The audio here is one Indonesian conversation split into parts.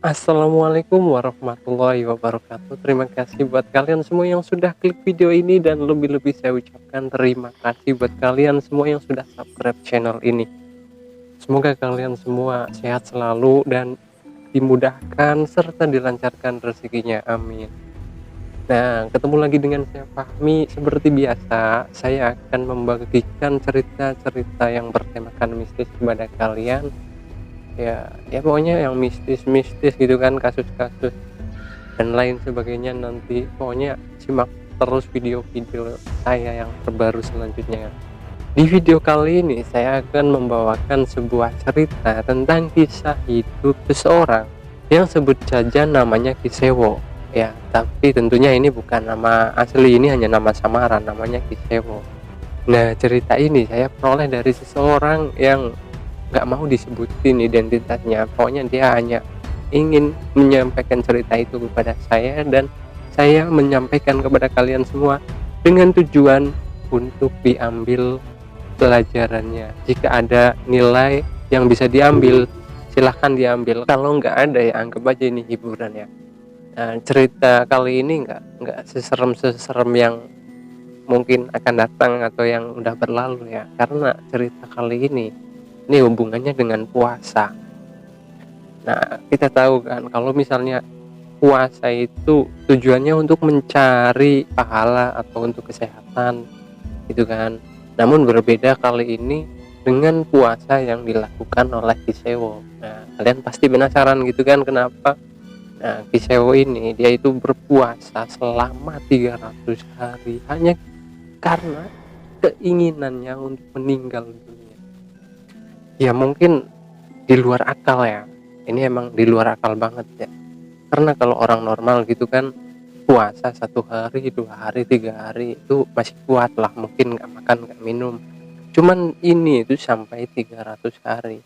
Assalamualaikum warahmatullahi wabarakatuh. Terima kasih buat kalian semua yang sudah klik video ini, dan lebih-lebih saya ucapkan terima kasih buat kalian semua yang sudah subscribe channel ini. Semoga kalian semua sehat selalu dan dimudahkan serta dilancarkan rezekinya. Amin. Nah, ketemu lagi dengan saya Fahmi. Seperti biasa, saya akan membagikan cerita-cerita yang bertemakan mistis kepada kalian. Ya pokoknya yang mistis-mistis gitu kan, kasus-kasus dan lain sebagainya. Nanti pokoknya simak terus video-video saya yang terbaru selanjutnya. Di video kali ini saya akan membawakan sebuah cerita tentang kisah hidup seseorang yang sebut saja namanya Kisewo. Ya, tapi tentunya ini bukan nama asli, ini hanya nama samaran, namanya Kisewo. Nah, cerita ini saya peroleh dari seseorang yang nggak mau disebutin identitasnya. Pokoknya dia hanya ingin menyampaikan cerita itu kepada saya, dan saya menyampaikan kepada kalian semua dengan tujuan untuk diambil pelajarannya. Jika ada nilai yang bisa diambil, silahkan diambil. Kalau nggak ada, ya anggap aja ini hiburan ya. Nah, cerita kali ini nggak seserem yang mungkin akan datang atau yang udah berlalu ya, karena cerita kali ini hubungannya dengan puasa. Nah, kita tahu kan kalau misalnya puasa itu tujuannya untuk mencari pahala atau untuk kesehatan gitu kan. Namun berbeda kali ini dengan puasa yang dilakukan oleh Kisewo. Nah, kalian pasti penasaran gitu kan, kenapa? Nah, Kisewo ini dia itu berpuasa selama 300 hari hanya karena keinginannya untuk meninggal dunia. Ya mungkin di luar akal ya. Ini emang di luar akal banget ya. Karena kalau orang normal gitu kan, puasa 1 hari, 2 hari, 3 hari itu masih kuat lah, mungkin nggak makan nggak minum. Cuman ini itu sampai 300 hari.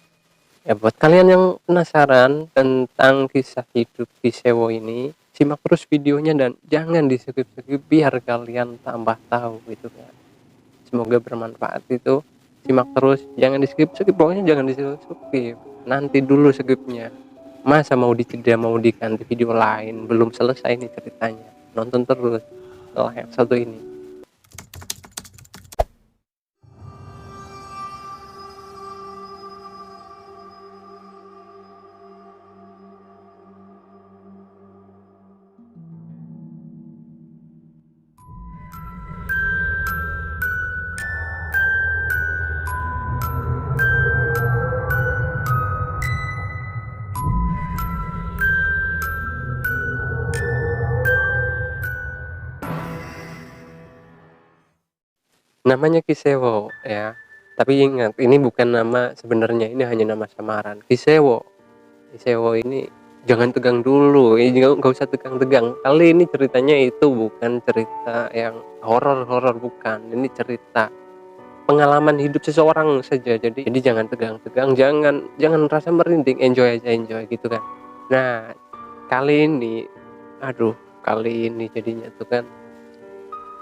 Ya buat kalian yang penasaran tentang kisah hidup Kisewo ini, simak terus videonya dan jangan di skip-skip biar kalian tambah tahu gitu kan. Semoga bermanfaat itu. Simak terus, jangan di skip-skip, pokoknya jangan di skip. Nanti dulu skipnya. Masa mau dijeda, mau diganti video lain, belum selesai nih ceritanya. Nonton terus setelah yang satu ini. Namanya Kisewo ya. Tapi ingat, ini bukan nama sebenarnya, ini hanya nama samaran. Kisewo. Kisewo ini jangan tegang dulu, ini nggak usah tegang-tegang. Kali ini ceritanya itu bukan cerita yang horor-horor, bukan. Ini cerita pengalaman hidup seseorang saja. Jadi jangan tegang-tegang, jangan rasa merinding, enjoy aja, enjoy gitu kan. Nah, kali ini kali ini jadinya tuh kan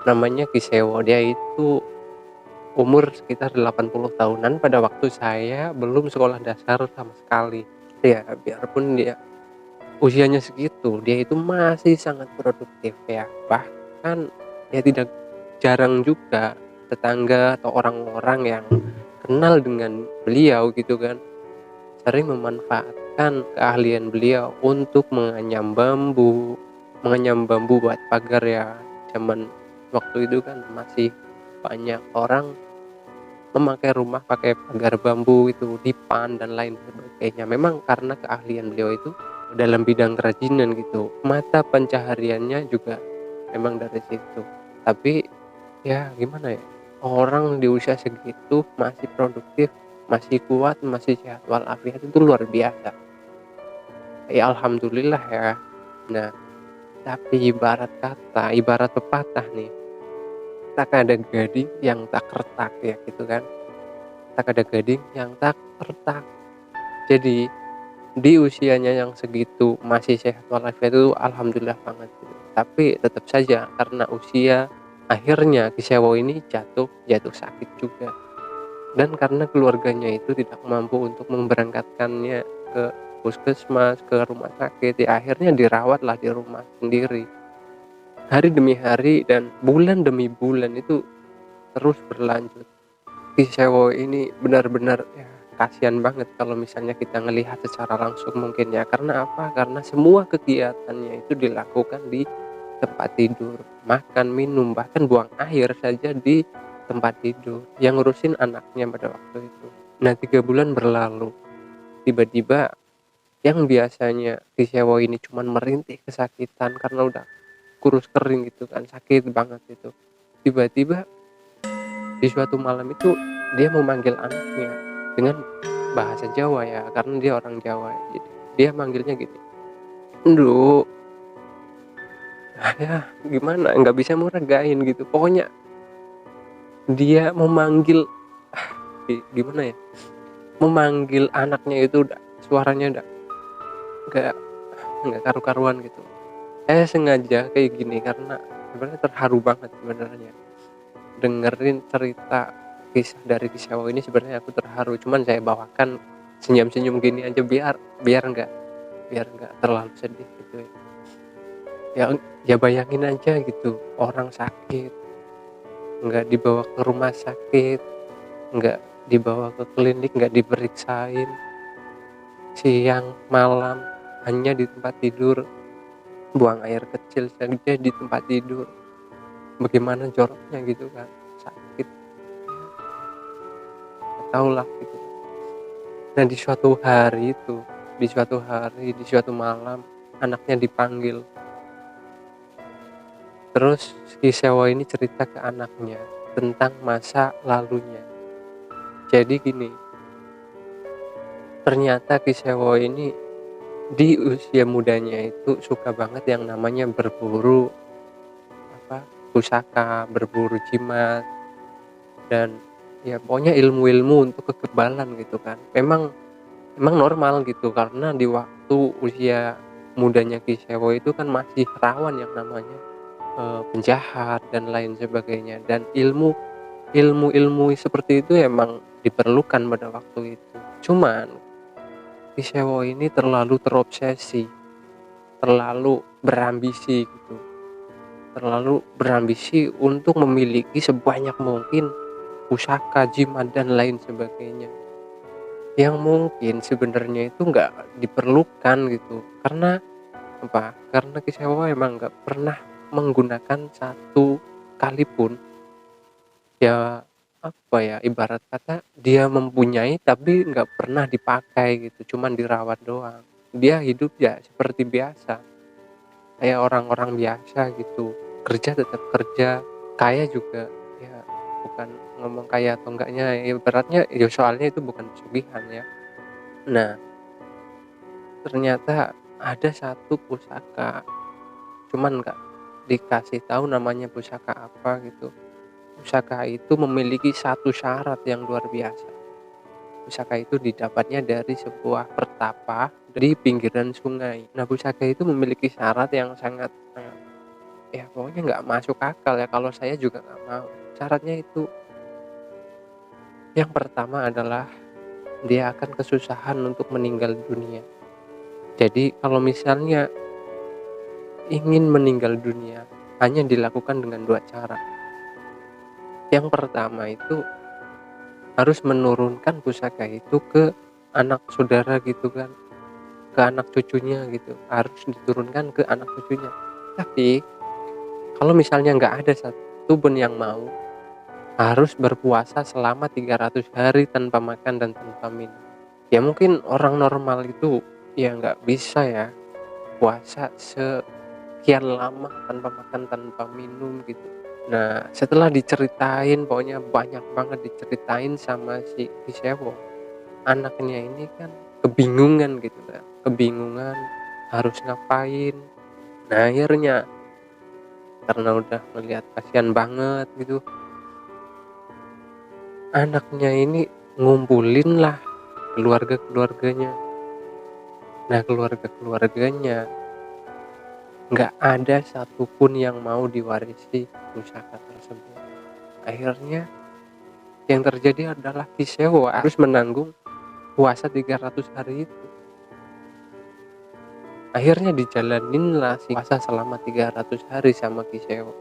namanya Kisewo. Dia itu umur sekitar 80 tahunan pada waktu saya belum sekolah dasar sama sekali. Ya, biarpun dia usianya segitu, dia itu masih sangat produktif ya. Bahkan ya tidak jarang juga tetangga atau orang-orang yang kenal dengan beliau gitu kan, sering memanfaatkan keahlian beliau untuk menganyam bambu buat pagar ya. Zaman waktu itu kan masih banyak orang memakai rumah pakai pagar bambu itu, dipan dan lain sebagainya. Memang karena keahlian beliau itu dalam bidang kerajinan gitu, mata pencahariannya juga memang dari situ. Tapi ya gimana ya, orang di usia segitu masih produktif, masih kuat, masih sehat walafiat, itu luar biasa ya, alhamdulillah ya. Nah, tapi ibarat pepatah nih, tak ada gading yang tak retak ya gitu kan. Tak ada gading yang tak retak. Jadi di usianya yang segitu masih sehat walafiat itu alhamdulillah banget gitu. Tapi tetap saja karena usia, akhirnya Kisewo ini jatuh sakit juga. Dan karena keluarganya itu tidak mampu untuk memberangkatkannya ke puskesmas, ke rumah sakit, ya akhirnya dirawatlah di rumah sendiri. Hari demi hari dan bulan demi bulan itu terus berlanjut. Kisewo ini benar-benar ya kasihan banget kalau misalnya kita ngelihat secara langsung mungkin ya. Karena apa? Karena semua kegiatannya itu dilakukan di tempat tidur, makan, minum, bahkan buang air saja di tempat tidur. Yang ngurusin anaknya pada waktu itu. Nah 3 bulan berlalu, tiba-tiba yang biasanya Kisewo ini cuman merintih kesakitan karena udah kurus kering gitu kan, sakit banget itu. Tiba-tiba di suatu malam itu dia memanggil anaknya dengan bahasa Jawa ya, karena dia orang Jawa. Jadi dia manggilnya gini, "Nduk." Ya gimana, nggak bisa meragain gitu. Pokoknya dia memanggil gimana ya? Memanggil anaknya itu udah suaranya udah nggak nggak karu-karuan gitu. Saya sengaja kayak gini karena sebenarnya terharu banget sebenarnya. Dengerin cerita kisah dari Kisewo ini sebenarnya aku terharu, cuman saya bawakan senyum-senyum gini aja biar biar nggak terlalu sedih gitu ya. Ya bayangin aja gitu, orang sakit nggak dibawa ke rumah sakit, nggak dibawa ke klinik, nggak diperiksain, siang malam hanya di tempat tidur, buang air kecil saja di tempat tidur. Bagaimana joroknya gitu kan, sakit, tau lah gitu. Nah di suatu malam anaknya dipanggil. Terus Kisewo ini cerita ke anaknya tentang masa lalunya. Jadi gini, ternyata Kisewo ini di usia mudanya itu suka banget yang namanya berburu pusaka, berburu jimat, dan ya pokoknya ilmu-ilmu untuk kekebalan gitu kan. Emang normal gitu karena di waktu usia mudanya Kisewo itu kan masih rawan yang namanya penjahat dan lain sebagainya, dan ilmu-ilmu seperti itu emang diperlukan pada waktu itu. Cuman Kisewo ini terlalu terobsesi, terlalu berambisi gitu, terlalu berambisi untuk memiliki sebanyak mungkin pusaka, jimat dan lain sebagainya, yang mungkin sebenarnya itu nggak diperlukan gitu. Karena apa? Karena Kisewo emang nggak pernah menggunakan satu kali pun, ya apa ya, ibarat kata dia mempunyai tapi nggak pernah dipakai gitu, cuman dirawat doang. Dia hidup ya seperti biasa, kayak orang-orang biasa gitu, kerja tetap kerja, kaya juga ya bukan ngomong kaya atau enggaknya, ya ibaratnya ya soalnya itu bukan pesugihan ya. Nah ternyata ada satu pusaka, cuman nggak dikasih tahu namanya pusaka apa gitu. Pusaka itu memiliki satu syarat yang luar biasa. Pusaka itu didapatnya dari sebuah pertapa di pinggiran sungai. Nah, pusaka itu memiliki syarat yang sangat ya pokoknya nggak masuk akal ya, kalau saya juga nggak mau. Syaratnya itu yang pertama adalah dia akan kesusahan untuk meninggal dunia. Jadi kalau misalnya ingin meninggal dunia hanya dilakukan dengan 2 cara. Yang pertama itu harus menurunkan pusaka itu ke anak saudara gitu kan, ke anak cucunya gitu, harus diturunkan ke anak cucunya. Tapi kalau misalnya nggak ada satu pun yang mau, harus berpuasa selama 300 hari tanpa makan dan tanpa minum. Ya mungkin orang normal itu ya nggak bisa ya puasa sekian lama tanpa makan tanpa minum gitu. Nah setelah diceritain, pokoknya banyak banget diceritain sama si Kisewo, anaknya ini kan kebingungan gitu kan, kebingungan harus ngapain. Nah akhirnya karena udah ngelihat kasihan banget gitu, anaknya ini ngumpulin lah keluarga-keluarganya. Nah keluarga-keluarganya nggak ada satupun yang mau diwarisi pusaka tersebut. Akhirnya yang terjadi adalah Kisewo harus menanggung puasa 300 hari itu. Akhirnya dijalaninlah si puasa selama 300 hari sama Kisewo.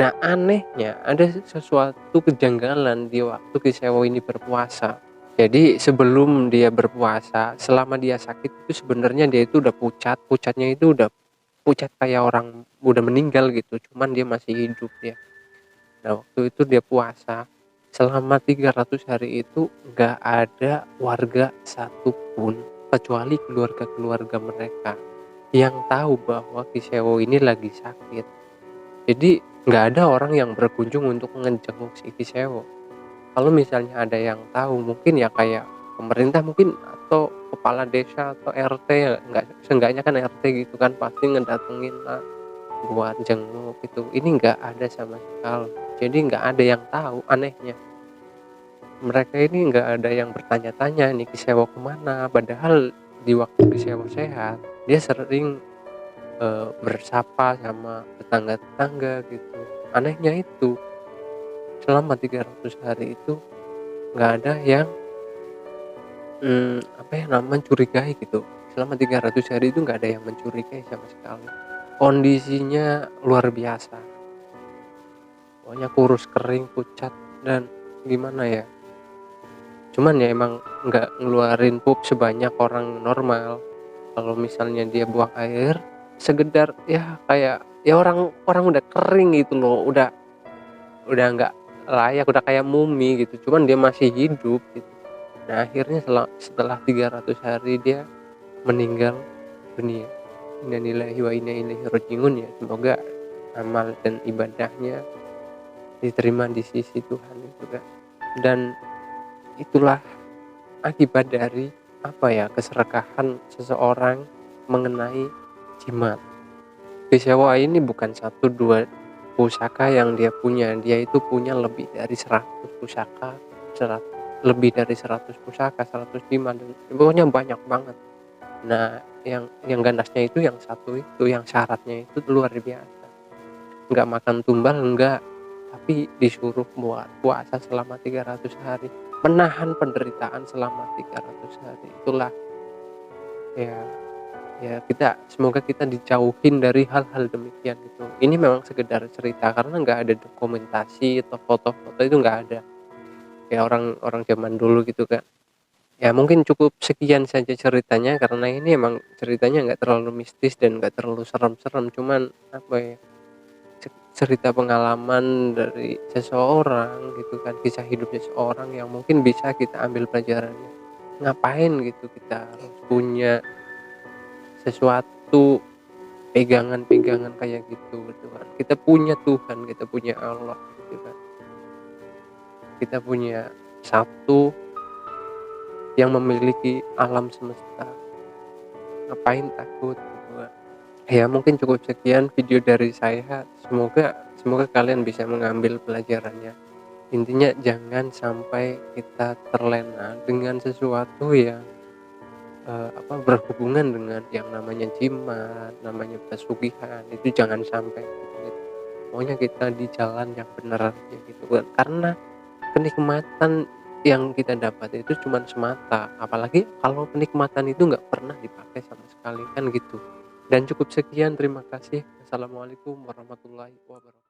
Nah, anehnya ada sesuatu kejanggalan di waktu Kisewo ini berpuasa. Jadi sebelum dia berpuasa, selama dia sakit itu sebenarnya dia itu udah pucat, pucatnya itu udah pucat kayak orang udah meninggal gitu, cuman dia masih hidup ya. Nah, waktu itu dia puasa selama 300 hari itu nggak ada warga satupun kecuali keluarga-keluarga mereka yang tahu bahwa Kisewo ini lagi sakit. Jadi nggak ada orang yang berkunjung untuk ngejenguk si Kisewo. Kalau misalnya ada yang tahu mungkin ya kayak pemerintah mungkin atau kepala desa atau RT ya, nggak seenggaknya kan RT gitu kan pasti ngedatengin lah buat jenguk gitu. Ini nggak ada sama sekali. Jadi nggak ada yang tahu, anehnya mereka ini nggak ada yang bertanya-tanya nih Kisewo kemana, padahal di waktu Kisewo sehat dia sering bersapa sama tetangga-tetangga gitu. Anehnya itu selama 300 hari itu nggak ada yang apa ya namanya, mencurigai gitu. Selama 300 hari itu nggak ada yang mencurigai sama sekali. Kondisinya luar biasa. Pokoknya kurus, kering, pucat, dan gimana ya. Cuman ya emang nggak ngeluarin pup sebanyak orang normal. Kalau misalnya dia buang air, segedar ya kayak ya orang orang udah kering gitu loh, udah nggak layak, udah kayak mumi gitu. Cuman dia masih hidup gitu. Nah akhirnya setelah 300 hari dia meninggal dunia. Innalillahi wa inna ilaihi rajiun ya. Semoga amal dan ibadahnya diterima di sisi Tuhan itu kan. Dan itulah akibat dari apa ya, keserakahan seseorang mengenai jimat. Kisewo ini bukan satu dua pusaka yang dia punya, dia itu punya lebih dari 100 pusaka, lebih dari 100 pusaka, 105, dan pokoknya banyak banget. Nah, yang ganasnya itu yang satu itu, yang syaratnya itu luar biasa. Nggak makan tumbal enggak, tapi disuruh buat puasa selama 300 hari, menahan penderitaan selama 300 hari. Itulah ya, kita semoga kita dijauhin dari hal-hal demikian gitu. Ini memang sekedar cerita karena nggak ada dokumentasi atau foto-foto, itu nggak ada ya orang-orang zaman dulu gitu kan. Ya mungkin cukup sekian saja ceritanya karena ini emang ceritanya nggak terlalu mistis dan nggak terlalu serem-serem, cuman apa ya, cerita pengalaman dari seseorang gitu kan, kisah hidup seseorang yang mungkin bisa kita ambil pelajarannya. Ngapain gitu kita harus punya sesuatu pegangan-pegangan kayak gitu kan. Kita punya Tuhan, kita punya Allah gitu kan. Kita punya satu yang memiliki alam semesta. Ngapain takut gitu kan. Ya mungkin cukup sekian video dari saya. Semoga kalian bisa mengambil pelajarannya. Intinya jangan sampai kita terlena dengan sesuatu yang berhubungan dengan yang namanya jimat, namanya pesugihan, itu jangan sampai gitu. Pokoknya kita di jalan yang benar aja gitu kan. Karena kenikmatan yang kita dapat itu cuma semata, apalagi kalau kenikmatan itu nggak pernah dipakai sama sekali kan gitu. Dan cukup sekian, terima kasih. Assalamualaikum warahmatullahi wabarakatuh.